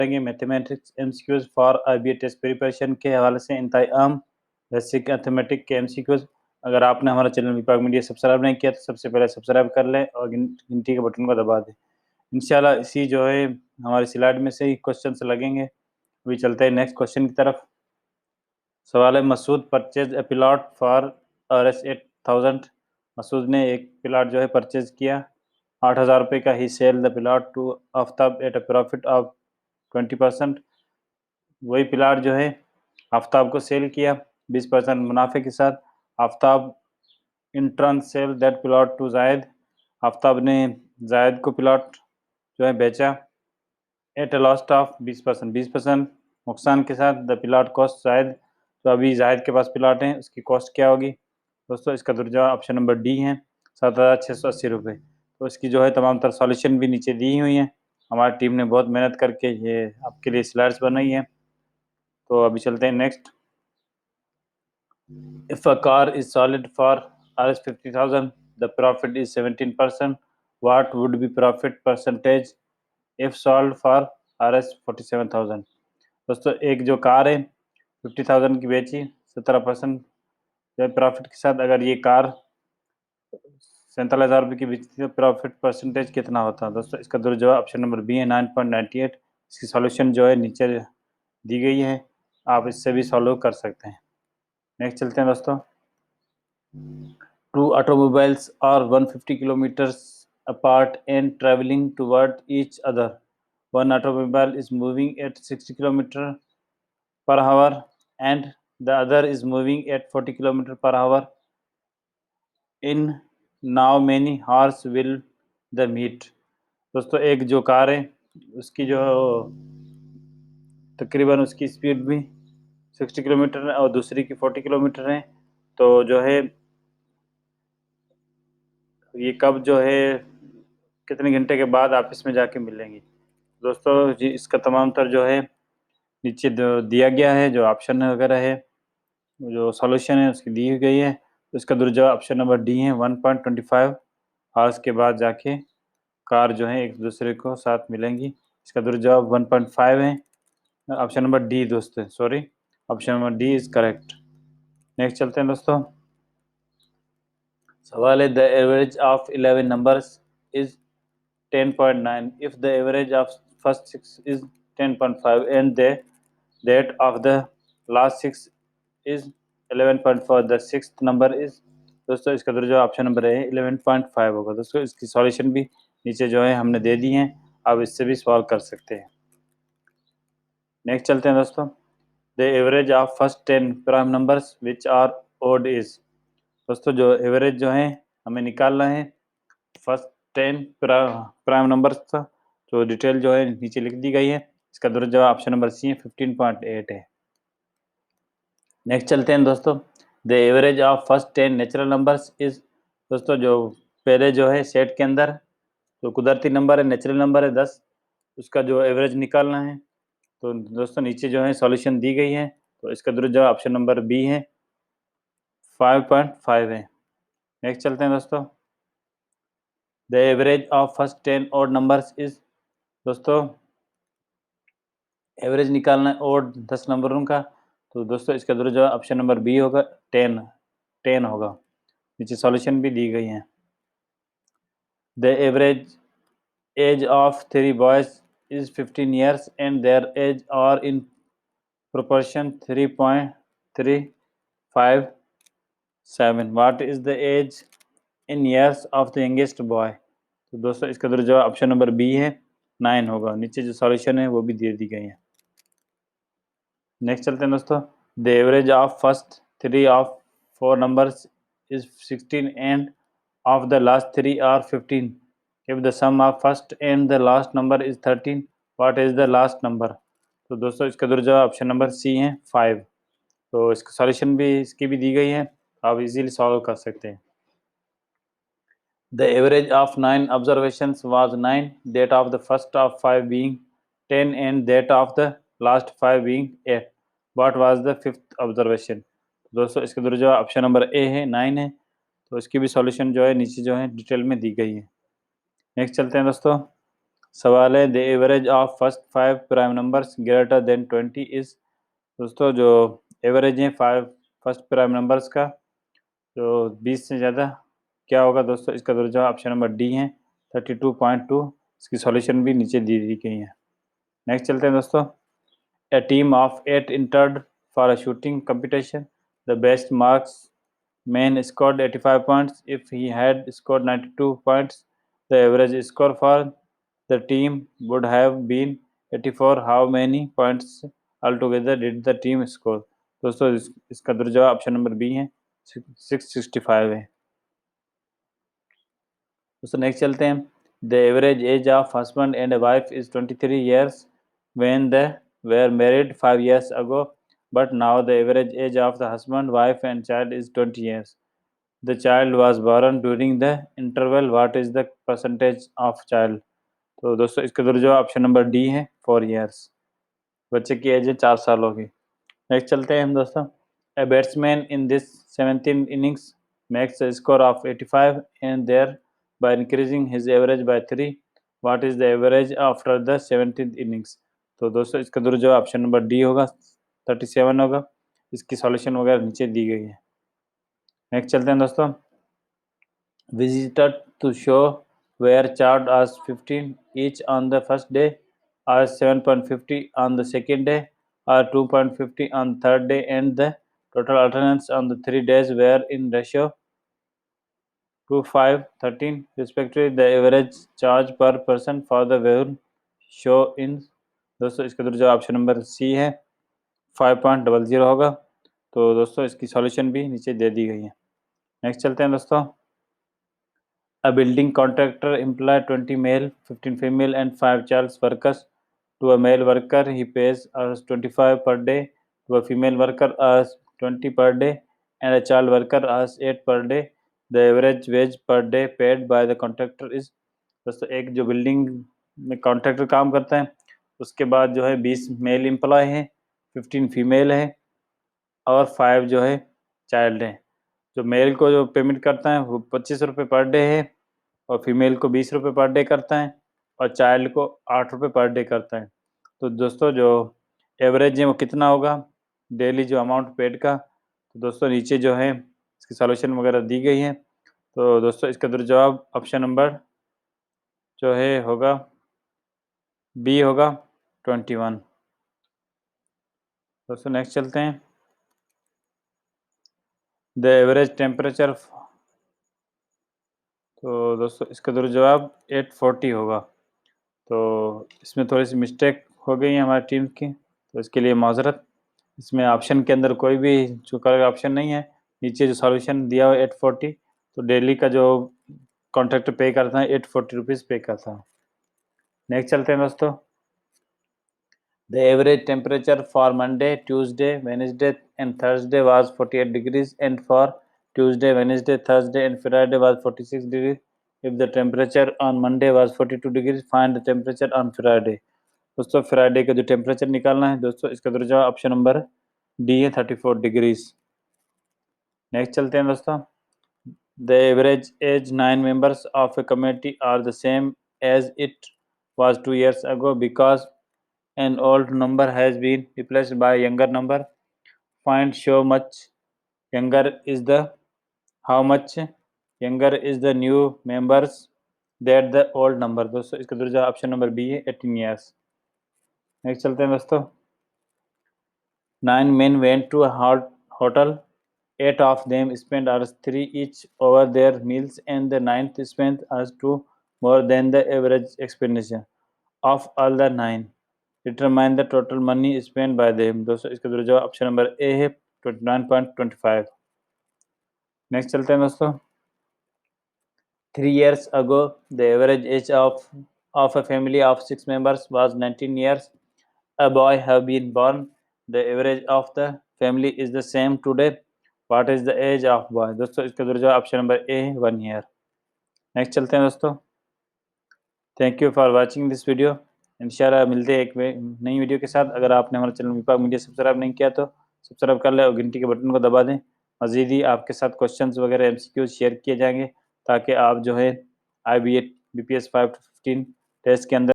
करेंगे mathematics MCQs for IBA test preparation के हवाले से इंतहाई आम बेसिक मैथमेटिक्स के एमसीक्यूज। अगर आपने हमारा चैनल विभाग मीडिया सब्सक्राइब नहीं किया तो सबसे पहले सब्सक्राइब कर लें और घंटी के बटन को दबा दें। इंशाल्लाह इसी जो है हमारे स्लाइड में से ही क्वेश्चन लगेंगे। अभी चलते हैं नेक्स्ट क्वेश्चन की तरफ। सवाल है, Masood purchase a plot for RS 8000। Masood ने एक प्लॉट जो है परचेज किया 8000 रुपये का। He sell the plot to Aftab at a profit of 20%। वही प्लाट जो है आफ्ताब को सेल किया 20% मुनाफे के साथ। Aftab in turn sell that plot to Zaid. Aftab ने जायद को प्लॉट जो है बेचा एट अ लॉस्ट ऑफ 20% नुकसान के साथ। द प्लॉट कॉस्ट जायद। तो अभी जायद के पास प्लॉट है, उसकी कॉस्ट क्या होगी दोस्तों? इसका दुर्जा ऑप्शन नंबर डी है, 7680 रुपये। तो इसकी जो है तमाम तर सॉल्यूशन भी नीचे दी हुई हैं। हमारी टीम ने बहुत मेहनत करके ये आपके लिए स्लाइड्स बनाई है। तो अभी चलते हैं next. If a car is sold for Rs 50,000, the profit is 17%. What would be profit percentage if sold for Rs 47,000? दोस्तों एक जो कार है 50,000 की बेची 17% जो प्रॉफिट के साथ। अगर ये कार 47,000 रुपये की बेचती तो प्रॉफिट परसेंटेज कितना होता है दोस्तों? इसका जवाब ऑप्शन नंबर बी है, 9.98। इसकी सॉल्यूशन जो है नीचे दी गई है, आप इससे भी सॉल्व कर सकते हैं। नेक्स्ट चलते हैं दोस्तों। Two automobiles are 150 kilometers apart and traveling toward each other. One automobile is moving at 60 kilometers per hour and the other is moving at 40 kilometers per hour. In now many hours will the meet? दोस्तों एक जो car है उसकी जो तकरीबन उसकी speed भी 60 kilometre है और दूसरी की 40 किलोमीटर है। तो जो है ये कब जो है कितने घंटे के बाद आपस में जाके मिलेंगी दोस्तों? जी इसका तमाम तर जो है नीचे दिया गया है, जो ऑप्शन वगैरह है, जो सॉल्यूशन है उसकी दी गई है। तो इसका दुर्जवाब ऑप्शन नंबर डी है, 1.25 आवर्स के बाद जाके कार जो है एक दूसरे को साथ मिलेंगी। इसका दुर्जवाब 1.5 है, ऑप्शन नंबर डी दोस्तों, sorry, option number D is correct. Next चलते हैं दोस्तों। सवाल है, the average of 11 numbers is 10.9 if the average of first 6 is 10.5 and that of the last 6 is 11.4, the sixth number is दोस्तों इसका जो option number है 11.5 होगा। दोस्तों इसकी सॉल्यूशन भी नीचे जो है हमने दे दी हैं, आप इससे भी सॉल्व कर सकते हैं। नेक्स्ट चलते हैं दोस्तों। The average of first 10 prime numbers which are odd is. दोस्तों जो एवरेज जो है हमें निकालना है फर्स्ट 10 प्राइम नंबर्स का, जो डिटेल जो है नीचे लिख दी गई है। इसका दुरुस्त जवाब ऑप्शन नंबर सी है, 15.8 है। नेक्स्ट चलते हैं दोस्तों। The average of first 10 natural numbers is. दोस्तों जो पहले जो है सेट के अंदर जो कुदरती नंबर है, नेचुरल नंबर है 10, उसका जो एवरेज निकालना है। तो दोस्तों नीचे जो है सॉल्यूशन दी गई है, तो इसका दुरुस्त जवाब ऑप्शन नंबर बी है, 5.5 है। नेक्स्ट चलते हैं दोस्तों। The average of first 10 odd numbers is. दोस्तों एवरेज निकालना है और 10 नंबरों का, तो दोस्तों इसका दुरुस्त जवाब ऑप्शन नंबर बी होगा, 10 होगा। नीचे सॉल्यूशन भी दी गई है। The average age of 3 boys is 15 years and their age are in proportion 3.357। What is the age in years of the youngest boy? तो दोस्तों इसका दुरुस्त जवाब ऑप्शन नंबर बी है, 9 होगा। नीचे जो सॉल्यूशन है वो भी दे दी गई है। नेक्स्ट चलते हैं दोस्तों। The average of first 3 of 4 numbers is 16 and of the last 3 are 15। If the sum of first and the last number is 13, what is the last number? तो दोस्तों इसका दुरुस्त जवाब ऑप्शन नंबर सी है, 5। तो इसका सॉल्यूशन भी इसकी भी दी गई है, आप इजीली सॉल्व कर सकते हैं। The average of 9 observations was 9, that of the first of 5 being 10 and that of the last 5 being 8. What was the fifth observation? दोस्तों इसके दुरुस्त जवाब ऑप्शन नंबर ए है, 9 है। तो इसकी भी सॉल्यूशन जो है नीचे जो है डिटेल में दी गई है। नेक्स्ट चलते हैं दोस्तों। सवाल है the average of first 5 prime numbers greater than 20 is. दोस्तों जो एवरेज है 5 फर्स्ट प्राइम नंबर्स का जो 20 से ज़्यादा क्या होगा दोस्तों, इसका जवाब ऑप्शन नंबर डी है 32.2। इसकी सॉल्यूशन भी नीचे दी गई है। नेक्स्ट चलते हैं दोस्तों। A team of 8 entered for a shooting competition. The best marks man scored 85 points. If he had scored 92 points, the average score for the team would have been 84. How many points altogether did the team score? दोस्तों इसका जवाब option number B है 665 है। दोस्तों next चलते हैं। The average age of husband and wife is 23 years when they were married 5 years ago, but now the average age of the husband, wife and child is 20 years. The child was born during the interval. What is the percentage of child? तो दोस्तों इसका जवाब option number D है 4 years। बच्चे की as है 4 साल होगी। नेक्स्ट चलते हैं हम दोस्तों। A batsman in this 17th innings makes a score of 85 and thereby increasing his average by 3. What is the average after the 17th innings? तो दोस्तों इसका जवाब ऑप्शन नंबर डी होगा 37 होगा। इसकी सॉल्यूशन वगैरह नीचे दी गई है। नेक्स्ट चलते हैं दोस्तों। Visited to show were charged as 15 each on the first day, as 7.50 on the second day, or 2.50 on third day, and the total attendance on the 3 days were in ratio 2, 5, 13 respectively. The average charge per person for the whole show in। दोस्तों इसका जवाब option number C है 5.00 होगा। तो दोस्तों इसकी solution भी नीचे दे दी गई है। नेक्स्ट चलते हैं दोस्तों। A building contractor employs 20 male, 15 female, and 5 child workers. To a male worker, he pays as 25 per day. To a female worker, as 20 per day, and a child worker as 8 per day. The average wage per day paid by the contractor is। दोस्तों एक जो building में contractor काम करता है उसके बाद जो है 20 मेल एम्प्लॉय हैं, 15 फीमेल है और 5 जो है चाइल्ड हैं। जो मेल को जो पेमेंट करता है वो 25 रुपये पर डे है और फीमेल को 20 रुपये पर डे करता है और चाइल्ड को 8 रुपये पर डे करता है। तो दोस्तों जो एवरेज है वो कितना होगा डेली जो अमाउंट पेड का। तो दोस्तों नीचे जो है इसकी सॉल्यूशन वगैरह दी गई है। तो दोस्तों इसका जवाब ऑप्शन नंबर जो है होगा बी होगा 21। दोस्तों नेक्स्ट चलते हैं। The average temperature. तो दोस्तों इसका जवाब 840 होगा। तो इसमें थोड़ी सी मिस्टेक हो गई है हमारी टीम की, तो इसके लिए माजरत। इसमें ऑप्शन के अंदर कोई भी जो करेक्ट ऑप्शन नहीं है। नीचे जो सॉल्यूशन दिया हुआ 840, तो डेली का जो कॉन्ट्रैक्टर पे करता है 840 रुपीज़ पे करता है। नेक्स्ट चलते हैं दोस्तों। The average temperature for Monday, Tuesday, Wednesday and Thursday was 48 degrees, and for Tuesday, Wednesday, Thursday and Friday was 46 degrees. If the temperature on Monday was 42 degrees, find the temperature on Friday. दोस्तों Friday का जो temperature निकालना है दोस्तों इसका जवाब option number D है 34 degrees. Next चलते हैं दोस्तों। The average as 9 members of a committee are the same as it was 2 years ago because an old number has been replaced by a younger number. Find how much younger is the new members that the old number। दोस्तों इसका जवाब option number B है 18 years। Next चलते हैं दोस्तों। 9 men went to a hotel. 8 of them spent hours 3 each over their meals, and the ninth spent hours 2 more than the average expenditure of all the 9. Determine the total money spent by them। दोस्तों इसका जवाब option number A है 29.25। Next चलते हैं दोस्तों। 3 years ago, the average age of a family of 6 members was 19 years. A boy have been born. The average of the family is the same today. What is the age of boy? दोस्तों इसका जवाब option number A 1 year। Next चलते हैं दोस्तों। Thank you for watching this video. इंशाल्लाह मिलते हैं एक नई वीडियो के साथ। अगर आपने हमारा चैनल विपाक मीडिया सब्सक्राइब नहीं किया तो सब्सक्राइब कर लें और घंटी के बटन को दबा दें। मज़ीद ही आपके साथ क्वेश्चंस वगैरह MCQ शेयर किए जाएंगे ताकि आप जो है IBA BPS 5 to 15 टेस्ट के अंदर